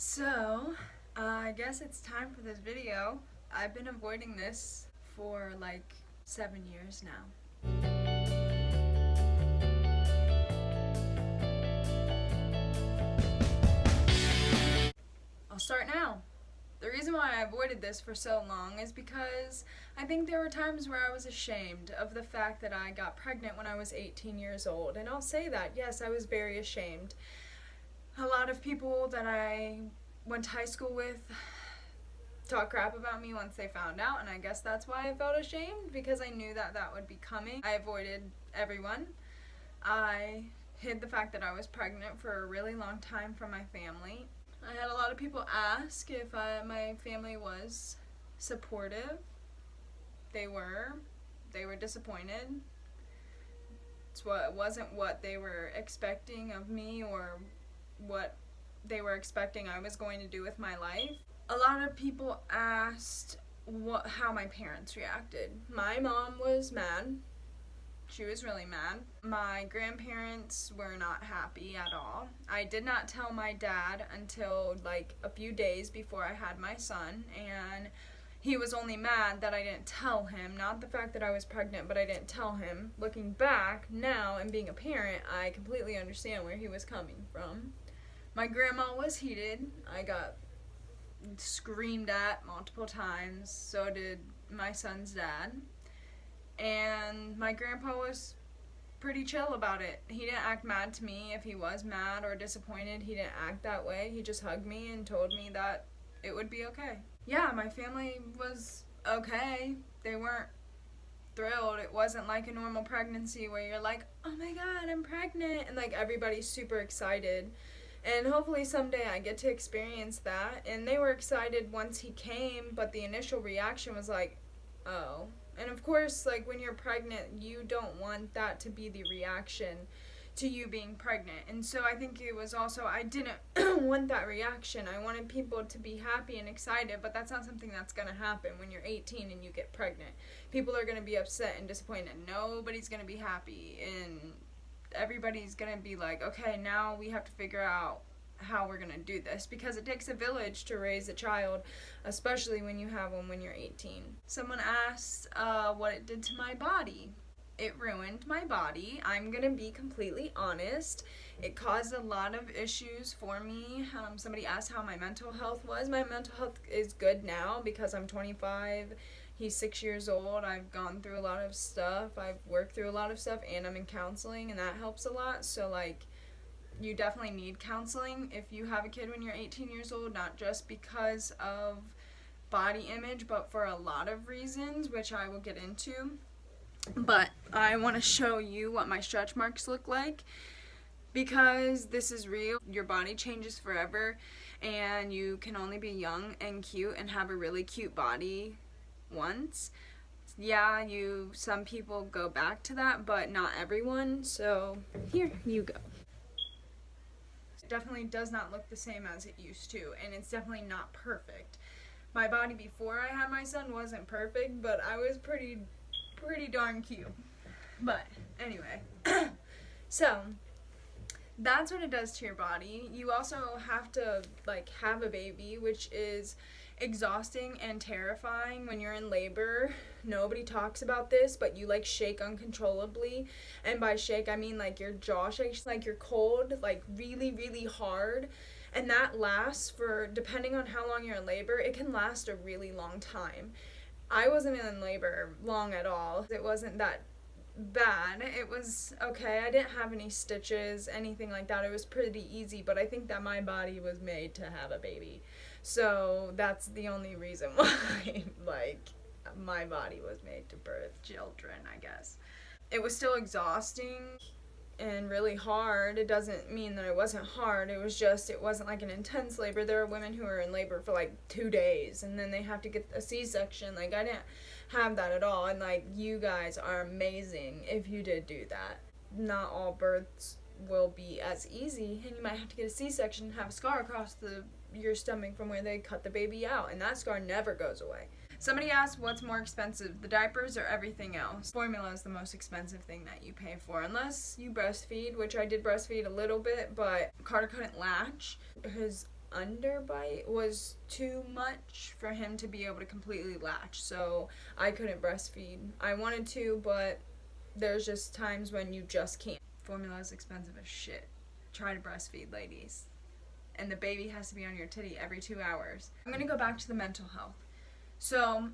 So, I guess it's time for this video. I've been avoiding this for like 7 years now. I'll start now. The reason why I avoided this for so long is because I think there were times where I was ashamed of the fact that I got pregnant when I was 18 years old. And I'll say that, yes, I was very ashamed. A lot of people that I went to high school with talk crap about me once they found out, and I guess that's why I felt ashamed, because I knew that that would be coming. I avoided everyone. I hid the fact that I was pregnant for a really long time from my family. I had a lot of people ask if my family was supportive. They were. They were disappointed. It wasn't what they were expecting of me or what they were expecting I was going to do with my life. A lot of people asked how my parents reacted. My mom was mad. She was really mad. My grandparents were not happy at all. I did not tell my dad until like a few days before I had my son, and he was only mad that I didn't tell him, not the fact that I was pregnant, but I didn't tell him. Looking back now and being a parent, I completely understand where he was coming from. My grandma was heated. I got screamed at multiple times. So did my son's dad. And my grandpa was pretty chill about it. He didn't act mad to me. If he was mad or disappointed, he didn't act that way. He just hugged me and told me that it would be okay. Yeah, my family was okay. They weren't thrilled. It wasn't like a normal pregnancy where you're like, oh my god, I'm pregnant, and like everybody's super excited. And hopefully someday I get to experience that. And they were excited once he came, but the initial reaction was like, oh. And of course, like when you're pregnant, you don't want that to be the reaction to you being pregnant. And so I think it was also, I didn't want that reaction. I wanted people to be happy and excited, but that's not something that's going to happen when you're 18 and you get pregnant. People are going to be upset and disappointed. Nobody's going to be happy, and everybody's going to be like, okay, now we have to figure out how we're going to do this, because it takes a village to raise a child, especially when you have one when you're 18. Someone asked what it did to my body. It ruined my body. I'm gonna be completely honest. It caused a lot of issues for me. Somebody asked how my mental health was. My mental health is good now because I'm 25. He's 6 years old. I've gone through a lot of stuff. I've worked through a lot of stuff, and I'm in counseling, and that helps a lot. So like, you definitely need counseling if you have a kid when you're 18 years old, not just because of body image, but for a lot of reasons, which I will get into. But I want to show you what my stretch marks look like, because this is real. Your body changes forever, and you can only be young and cute and have a really cute body once. Yeah, some people go back to that, but not everyone. So here you go. It definitely does not look the same as it used to, and it's definitely not perfect. My body before I had my son wasn't perfect, but I was pretty darn cute. But anyway, so that's what it does to your body. You also have to like have a baby, which is exhausting and terrifying when you're in labor. Nobody talks about this, but you like shake uncontrollably, and by shake I mean like your jaw shakes, like you're cold, like really hard, and that lasts for, depending on how long you're in labor, it can last a really long time. I wasn't in labor long at all. It wasn't that bad. It was okay. I didn't have any stitches, anything like that. It was pretty easy, but I think that my body was made to have a baby. So that's the only reason why, like, my body was made to birth children, I guess. It was still exhausting and really hard. It doesn't mean that it wasn't hard. It was just, it wasn't like an intense labor. There are women who are in labor for like 2 days and then they have to get a C-section. Like, I didn't have that at all. And like, you guys are amazing if you did do that. Not all births will be as easy, and you might have to get a C-section and have a scar across your stomach from where they cut the baby out, and that scar never goes away. Somebody asked what's more expensive, the diapers or everything else. Formula is the most expensive thing that you pay for, unless you breastfeed, which I did breastfeed a little bit, but Carter couldn't latch. His underbite was too much for him to be able to completely latch, so I couldn't breastfeed. I wanted to, but there's just times when you just can't. Formula is expensive as shit. Try to breastfeed, ladies. And the baby has to be on your titty every 2 hours. I'm gonna go back to the mental health. So,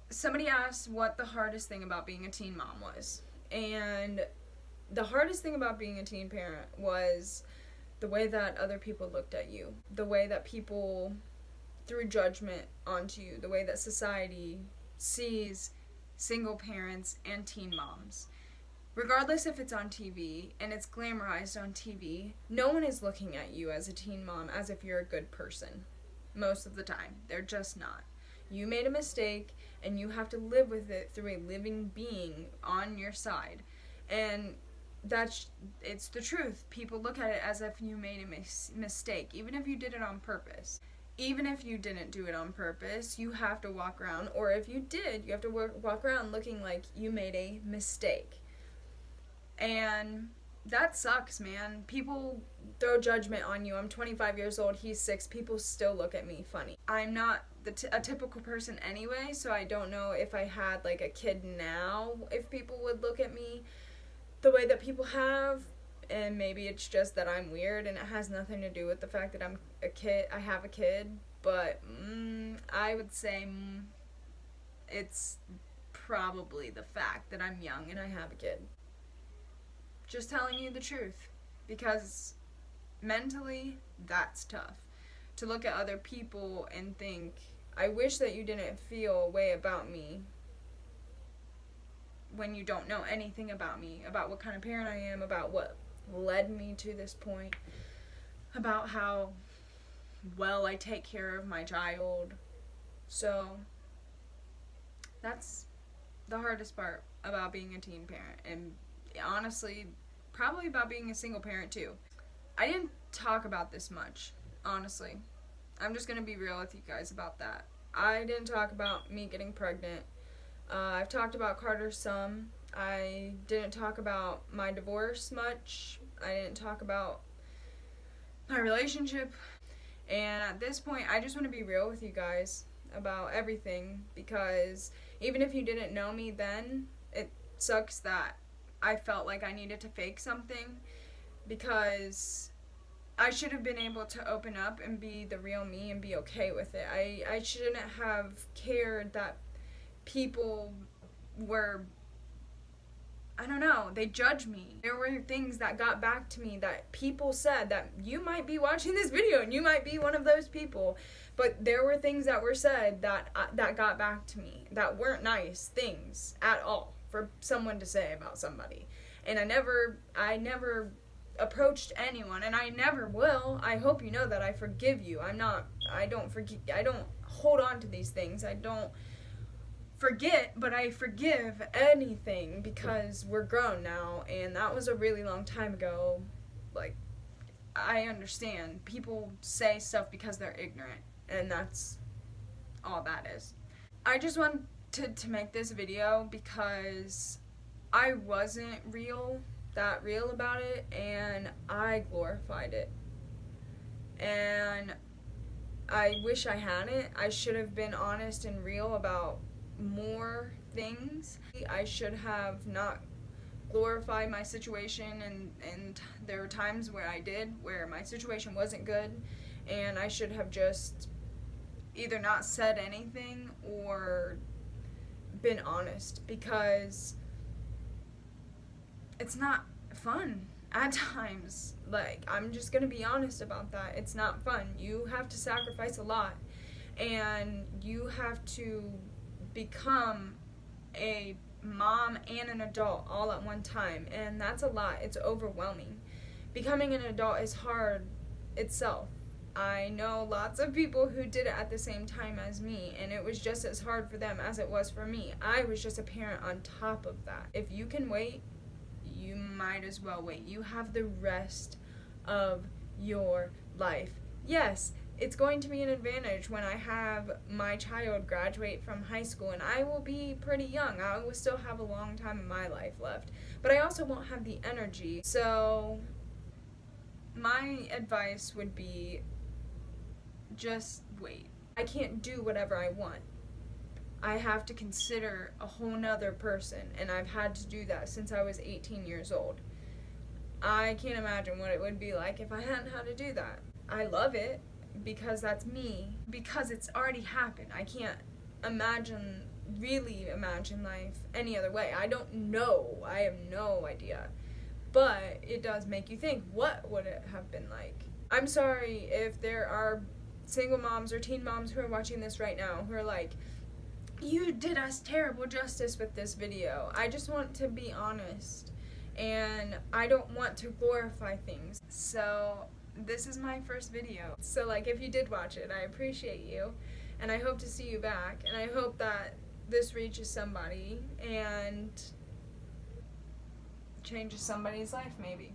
somebody asked what the hardest thing about being a teen mom was. And the hardest thing about being a teen parent was the way that other people looked at you, the way that people threw judgment onto you, the way that society sees single parents and teen moms. Regardless if it's on TV and it's glamorized on TV, no one is looking at you as a teen mom as if you're a good person. Most of the time. They're just not. You made a mistake and you have to live with it through a living being on your side. And it's the truth. People look at it as if you made a mistake, even if you did it on purpose. Even if you didn't do it on purpose, you have to walk around, or if you did, you have to walk around looking like you made a mistake. And that sucks, man. People throw judgment on you. I'm 25 years old, he's 6, people still look at me funny. I'm not a typical person anyway, so I don't know if I had like a kid now, if people would look at me the way that people have, and maybe it's just that I'm weird and it has nothing to do with the fact that I have a kid, but I would say it's probably the fact that I'm young and I have a kid. Just telling you the truth, because mentally, that's tough. To look at other people and think, I wish that you didn't feel a way about me, when you don't know anything about me, about what kind of parent I am, about what led me to this point, about how well I take care of my child. So, that's the hardest part about being a teen parent, and honestly, probably about being a single parent too. I didn't talk about this much, honestly. I'm just gonna be real with you guys about that. I didn't talk about me getting pregnant. I've talked about Carter some. I didn't talk about my divorce much. I didn't talk about my relationship. And at this point, I just want to be real with you guys about everything, because even if you didn't know me then, it sucks that I felt like I needed to fake something, because I should have been able to open up and be the real me and be okay with it. I shouldn't have cared that people were, I don't know, they judged me. There were things that got back to me that people said, that you might be watching this video and you might be one of those people, but there were things that were said that got back to me that weren't nice things at all for someone to say about somebody. And I never approached anyone, and I never will. I hope you know that I forgive you. I don't hold on to these things. I don't forget, but I forgive anything, because we're grown now, and that was a really long time ago. Like, I understand. People say stuff because they're ignorant, and that's all that is. I just wanted to make this video because I wasn't that real about it, and I glorified it. And I wish I hadn't. I should have been honest and real about more things. I should have not glorified my situation, and there were times where I did, where my situation wasn't good, and I should have just either not said anything or been honest, because it's not fun at times. Like, I'm just gonna be honest about that. It's not fun. You have to sacrifice a lot, and you have to become a mom and an adult all at one time, and that's a lot. It's overwhelming. Becoming an adult is hard itself. I know lots of people who did it at the same time as me, and it was just as hard for them as it was for me. I was just a parent on top of that. If you can wait, you might as well wait. You have the rest of your life. Yes, it's going to be an advantage when I have my child graduate from high school, and I will be pretty young. I will still have a long time in my life left, but I also won't have the energy. So My advice would be just wait. I can't do whatever I want. I have to consider a whole nother person, and I've had to do that since I was 18 years old. I can't imagine what it would be like if I hadn't had to do that. I love it because that's me, because it's already happened. I can't really imagine life any other way. I don't know. I have no idea. But it does make you think, what would it have been like? I'm sorry if there are single moms or teen moms who are watching this right now who are like, you did us terrible justice with this video. I just want to be honest, and I don't want to glorify things. So this is my first video. So like, if you did watch it, I appreciate you, and I hope to see you back, and I hope that this reaches somebody and changes somebody's life maybe.